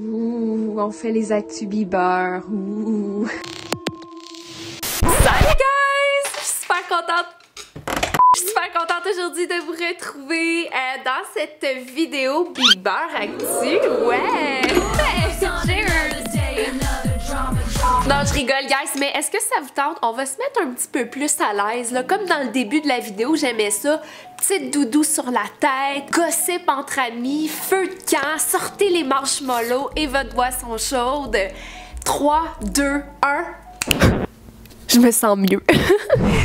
Ouh, on fait les actus Bieber. Ouh. Salut guys! Je suis super contente. Je suis super contente aujourd'hui de vous retrouver dans cette vidéo Bieber Actu. Ouais! Cheers! Non, je rigole, guys, mais est-ce que ça vous tente? On va se mettre un petit peu plus à l'aise, là. Comme dans le début de la vidéo, j'aimais ça. Petite doudou sur la tête, gossip entre amis, feu de camp, sortez les marshmallows et votre boisson chaude. 3, 2, 1... Je me sens mieux.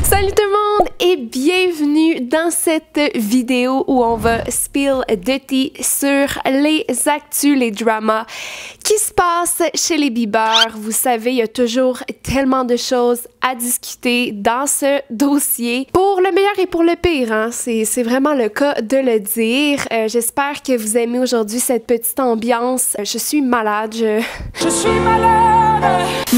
Salut tout le monde et bienvenue dans cette vidéo où on va spill the tea sur les actus, les dramas qui se passent chez les Bieber. Vous savez, il y a toujours tellement de choses à discuter dans ce dossier. Pour le meilleur et pour le pire, hein? C'est vraiment le cas de le dire. J'espère que vous aimez aujourd'hui cette petite ambiance. Je suis malade. Je suis malade!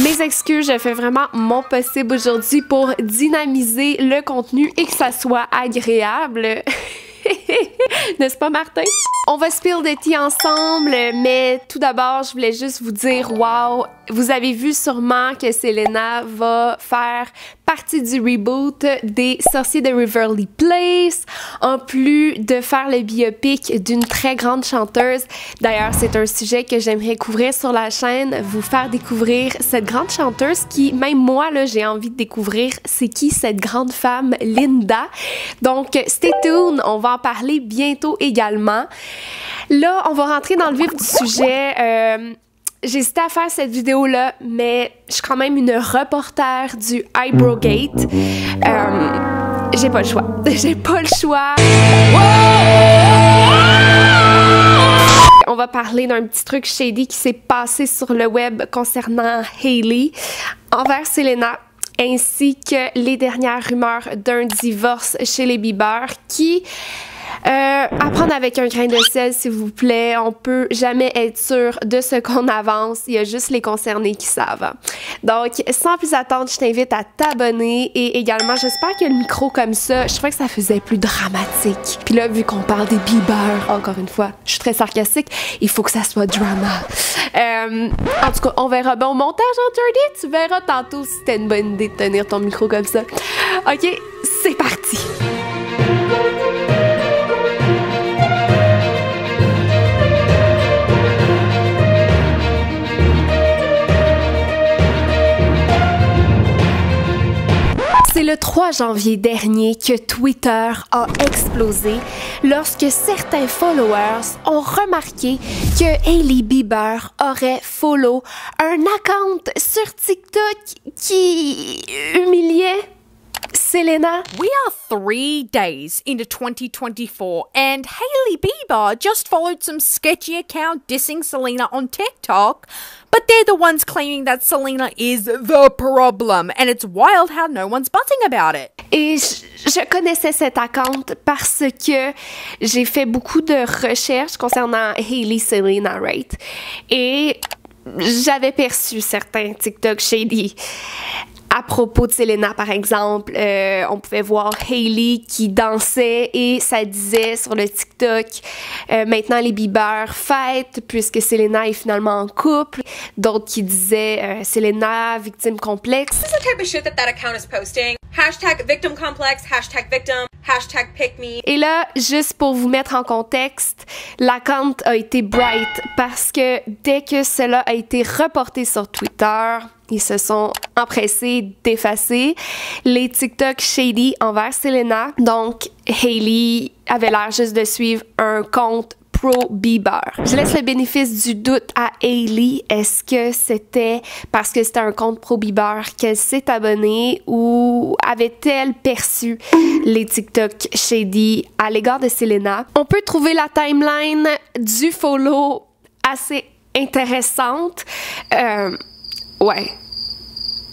Mes excuses, je fais vraiment mon possible aujourd'hui pour dynamiser le contenu et que ça soit agréable. N'est-ce pas, Martin? On va spill the tea ensemble, mais tout d'abord, je voulais juste vous dire, wow, vous avez vu sûrement que Selena va faire partie du reboot des Sorciers de Waverly Place, en plus de faire le biopic d'une très grande chanteuse. D'ailleurs, c'est un sujet que j'aimerais couvrir sur la chaîne, vous faire découvrir cette grande chanteuse qui, même moi, là, j'ai envie de découvrir c'est qui cette grande femme, Linda. Donc, stay tuned, on va en parler bientôt également. Là, on va rentrer dans le vif du sujet. J'hésitais à faire cette vidéo-là, mais je suis quand même une reporter du Eyebrowgate. J'ai pas le choix. J'ai pas le choix. On va parler d'un petit truc shady qui s'est passé sur le web concernant Hailey envers Selena, ainsi que les dernières rumeurs d'un divorce chez les Bieber qui... à prendre avec un grain de sel, s'il vous plaît. On peut jamais être sûr de ce qu'on avance. Il y a juste les concernés qui savent. Donc, sans plus attendre, je t'invite à t'abonner et également, j'espère que le micro comme ça, je trouvais que ça faisait plus dramatique. Puis là, vu qu'on parle des Bieber, encore une fois, je suis très sarcastique, il faut que ça soit drama. En tout cas, on verra. Bon, au montage en 3D, tu verras tantôt si c'était une bonne idée de tenir ton micro comme ça. OK, c'est parti! C'est le 3 janvier dernier que Twitter a explosé lorsque certains followers ont remarqué que Hailey Bieber aurait follow un account sur TikTok qui humiliait Selena. We are 3 days into 2024 and Hailey Bieber just followed some sketchy account dissing Selena on TikTok, but they're the ones claiming that Selena is the problem and it's wild how no one's buzzing about it. Et je connaissais cet account parce que j'ai fait beaucoup de recherches concernant Hailey Selena, right? Et j'avais perçu certains TikTok shady. À propos de Selena, par exemple, on pouvait voir Hailey qui dansait et ça disait sur le TikTok maintenant les Bieber fêtent puisque Selena est finalement en couple. D'autres qui disaient Selena victime complexe. This is the type of shit that account is posting. Hashtag victim complex, hashtag victim, hashtag pick me. Et là, juste pour vous mettre en contexte, l'account a été bright parce que dès que cela a été reporté sur Twitter, ils se sont empressés d'effacer les TikTok shady envers Selena. Donc, Hailey avait l'air juste de suivre un compte pro-Bieber. Je laisse le bénéfice du doute à Hailey. Est-ce que c'était parce que c'était un compte pro-Bieber qu'elle s'est abonnée ou avait-elle perçu les TikTok shady à l'égard de Selena? On peut trouver la timeline du follow assez intéressante. Ouais.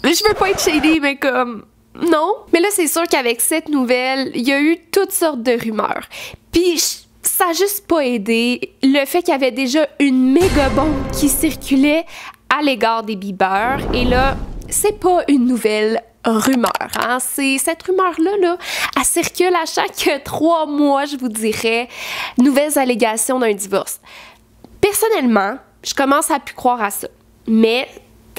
Je veux pas être shady, mais comme... Non. Mais là, c'est sûr qu'avec cette nouvelle, il y a eu toutes sortes de rumeurs. Puis, ça a juste pas aidé le fait qu'il y avait déjà une méga bombe qui circulait à l'égard des Bieber. Et là, c'est pas une nouvelle rumeur, hein? C'est cette rumeur-là, là, elle circule à chaque 3 mois, je vous dirais, nouvelles allégations d'un divorce. Personnellement, Je commence à plus croire à ça. Mais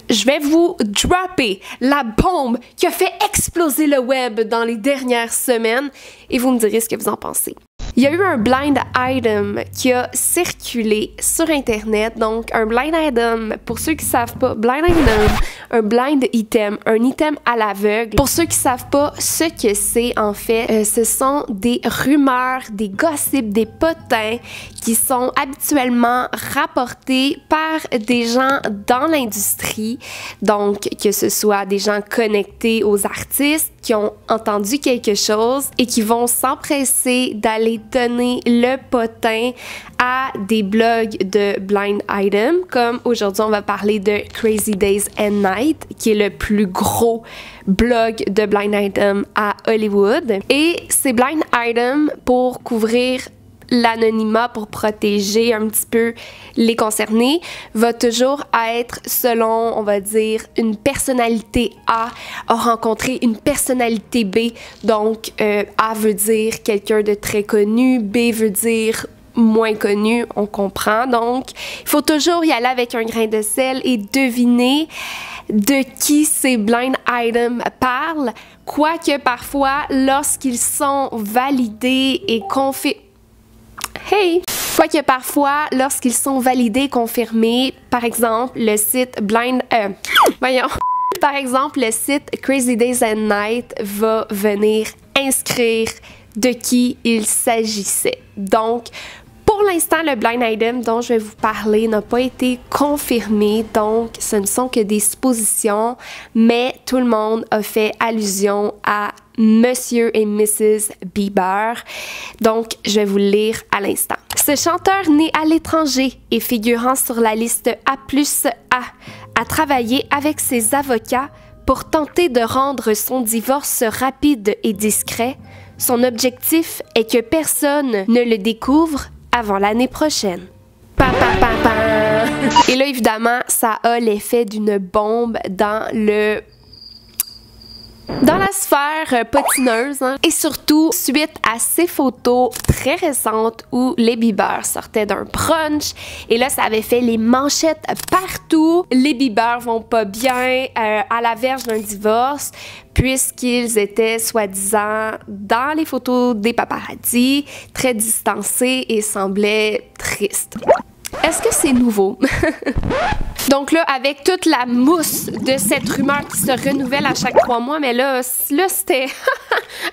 je vais vous dropper la bombe qui a fait exploser le web dans les dernières semaines et vous me direz ce que vous en pensez. Il y a eu un blind item qui a circulé sur Internet. Donc, un blind item, pour ceux qui savent pas, blind item, un blind item, un item à l'aveugle. Pour ceux qui savent pas ce que c'est, en fait, ce sont des rumeurs, des gossips, des potins qui sont habituellement rapportés par des gens dans l'industrie. Donc, que ce soit des gens connectés aux artistes qui ont entendu quelque chose et qui vont s'empresser d'aller donner le potin à des blogs de blind item, comme aujourd'hui on va parler de Crazy Days and Night, qui est le plus gros blog de blind item à Hollywood. Et ces blind items, pour couvrir l'anonymat, pour protéger un petit peu les concernés, va toujours être selon, on va dire, une personnalité A a rencontré une personnalité B. Donc, A veut dire quelqu'un de très connu, B veut dire moins connu, on comprend. Donc, il faut toujours y aller avec un grain de sel et deviner de qui ces blind items parlent, quoique parfois, lorsqu'ils sont validés et quoique parfois, lorsqu'ils sont validés et confirmés, par exemple, le site par exemple, le site Crazy Days and Night va venir inscrire de qui il s'agissait. Donc, pour l'instant, le blind item dont je vais vous parler n'a pas été confirmé, donc ce ne sont que des suppositions, mais tout le monde a fait allusion à Monsieur et Mrs. Bieber. Donc, je vais vous le lire à l'instant. Ce chanteur né à l'étranger et figurant sur la liste A+A a travaillé avec ses avocats pour tenter de rendre son divorce rapide et discret. Son objectif est que personne ne le découvre avant l'année prochaine. Et là, évidemment, ça a l'effet d'une bombe dans la sphère patineuse, hein. Et surtout, suite à ces photos très récentes où les Bieber sortaient d'un brunch, et là, ça avait fait les manchettes partout. Les Bieber vont pas bien, à la verge d'un divorce, puisqu'ils étaient soi-disant dans les photos des paparazzis, très distancés et semblaient tristes. Est-ce que c'est nouveau? Donc là, avec toute la mousse de cette rumeur qui se renouvelle à chaque 3 mois, mais là c'était...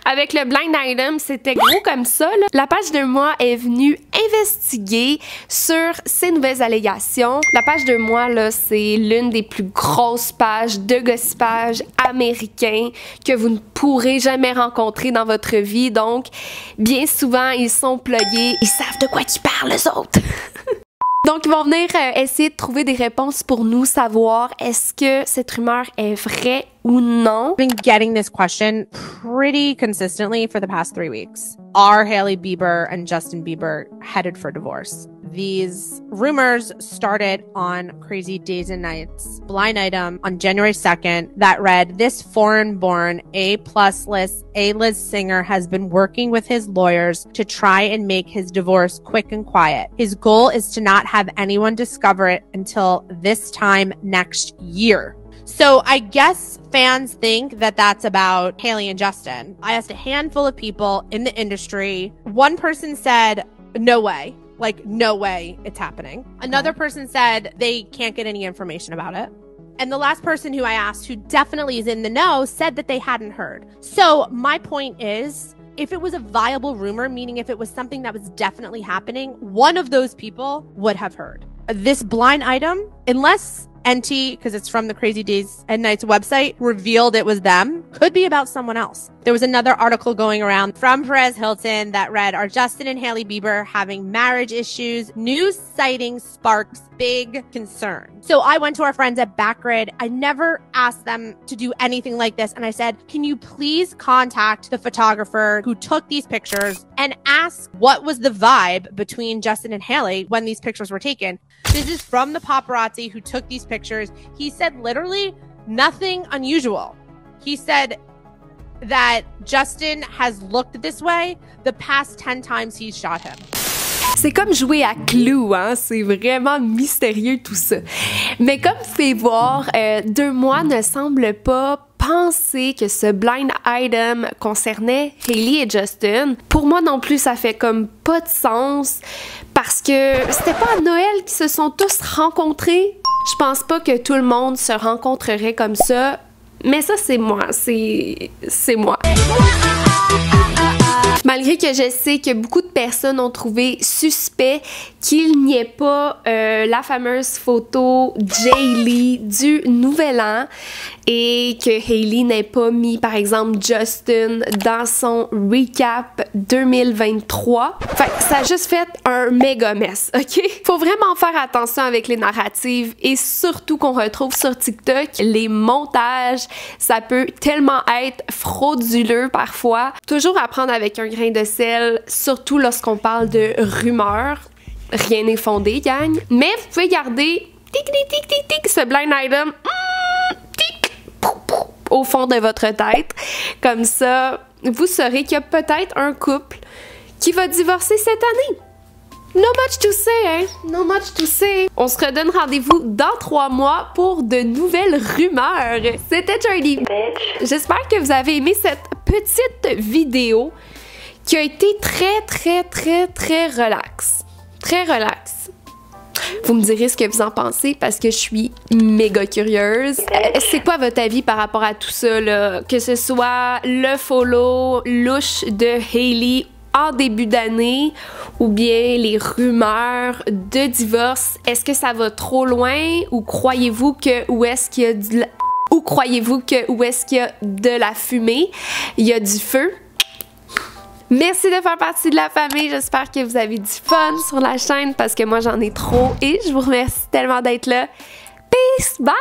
avec le blind item, c'était gros comme ça, là. La page de moi est venue investiguer sur ces nouvelles allégations. La page de moi, là, c'est l'une des plus grosses pages de gossipage américain que vous ne pourrez jamais rencontrer dans votre vie. Donc, bien souvent, ils sont plugués. Ils savent de quoi ils parlent, eux autres. Donc, ils vont venir essayer de trouver des réponses pour nous, savoir est-ce que cette rumeur est vraie ou non. I've been getting this question pretty consistently for the past 3 weeks. Are Hailey Bieber and Justin Bieber headed for divorce? These rumors started on Crazy Days and Nights blind item on January 2nd that read, this foreign-born A-plus list A-list singer has been working with his lawyers to try and make his divorce quick and quiet. His goal is to not have anyone discover it until this time next year. So I guess fans think that that's about Hailey and Justin. I asked a handful of people in the industry. One person said, no way. Like, no way it's happening. Another person said they can't get any information about it. And the last person who I asked, who definitely is in the know, said that they hadn't heard. So my point is, if it was a viable rumor, meaning if it was something that was definitely happening, one of those people would have heard. This blind item, unless NT, because it's from the Crazy Days and Nights website, revealed it was them, could be about someone else. There was another article going around from Perez Hilton that read, are Justin and Hailey Bieber having marriage issues? News citing sparks big concern. So I went to our friends at Backgrid. I never asked them to do anything like this. And I said, can you please contact the photographer who took these pictures and ask what was the vibe between Justin and Hailey when these pictures were taken? This is from the paparazzi who took these pictures. He said literally nothing unusual. He said that Justin has looked this way the past 10 times he's shot him. C'est comme jouer à Clue, hein? C'est vraiment mystérieux tout ça. Mais comme vous pouvez voir, 2 mois ne semblent pas penser que ce blind item concernait Hailey et Justin. Pour moi non plus, ça fait comme pas de sens parce que c'était pas à Noël qu'ils se sont tous rencontrés. Je pense pas que tout le monde se rencontrerait comme ça, mais ça c'est moi, c'est moi. Malgré que je sais que beaucoup de personnes ont trouvé suspect qu'il n'y ait pas la fameuse photo Jaylee du Nouvel An et que Hailey n'ait pas mis, par exemple, Justin dans son recap 2023. Fait que ça a juste fait un méga mess, ok? Faut vraiment faire attention avec les narratives et surtout qu'on retrouve sur TikTok, les montages, ça peut tellement être frauduleux parfois. Toujours à prendre avec un grain de sel, surtout lorsqu'on parle de rumeurs. Rien n'est fondé, gang. Mais vous pouvez garder ce blind item au fond de votre tête. Comme ça, vous saurez qu'il y a peut-être un couple qui va divorcer cette année. No much to say, hein? No much to say. On se redonne rendez-vous dans 3 mois pour de nouvelles rumeurs. C'était Journey. J'espère que vous avez aimé cette petite vidéo qui a été très relax. Très relax. Vous me direz ce que vous en pensez parce que je suis méga curieuse. C'est quoi votre avis par rapport à tout ça, là? Que ce soit le follow louche de Hailey en début d'année ou bien les rumeurs de divorce. Est-ce que ça va trop loin ou croyez-vous que où est-ce qu'il y a de la fumée? Il y a du feu? Merci de faire partie de la famille. J'espère que vous avez du fun sur la chaîne parce que moi, j'en ai trop et je vous remercie tellement d'être là. Peace! Bye!